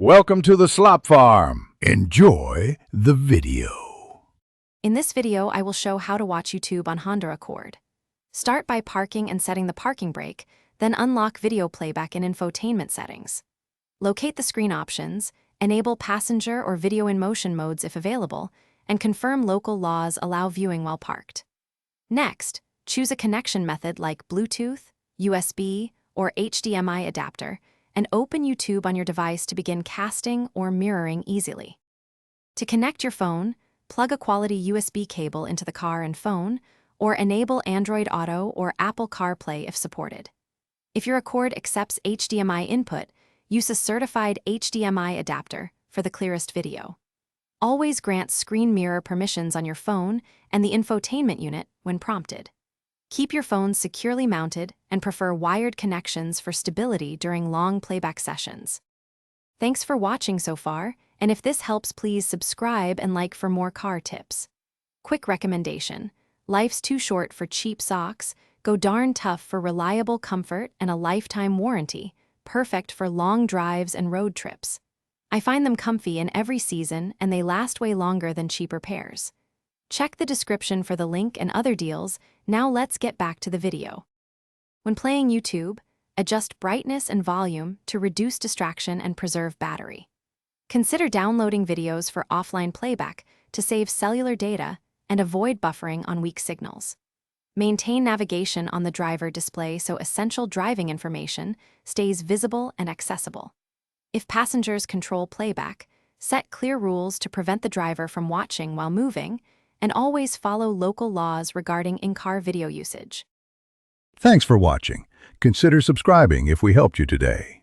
Welcome to the Slop Farm. Enjoy the video. In this video, I will show how to watch YouTube on Honda Accord. Start by parking and setting the parking brake, then unlock video playback in Infotainment settings. Locate the screen options, enable passenger or video in motion modes if available, and confirm local laws allow viewing while parked. Next, choose a connection method like Bluetooth, USB, or HDMI adapter, and open YouTube on your device to begin casting or mirroring easily. To connect your phone, plug a quality USB cable into the car and phone, or enable Android Auto or Apple CarPlay if supported. If your Accord accepts HDMI input, use a certified HDMI adapter for the clearest video. Always grant screen mirror permissions on your phone and the infotainment unit when prompted. Keep your phone securely mounted and prefer wired connections for stability during long playback sessions. Thanks for watching so far, and if this helps, please subscribe and like for more car tips. Quick recommendation: life's too short for cheap socks, go darn tough for reliable comfort and a lifetime warranty, perfect for long drives and road trips. I find them comfy in every season and they last way longer than cheaper pairs. Check the description for the link and other deals. Now let's get back to the video. When playing YouTube, adjust brightness and volume to reduce distraction and preserve battery. Consider downloading videos for offline playback to save cellular data and avoid buffering on weak signals. Maintain navigation on the driver display so essential driving information stays visible and accessible. If passengers control playback, set clear rules to prevent the driver from watching while moving, and always follow local laws regarding in-car video usage. Thanks for watching. Consider subscribing if we helped you today.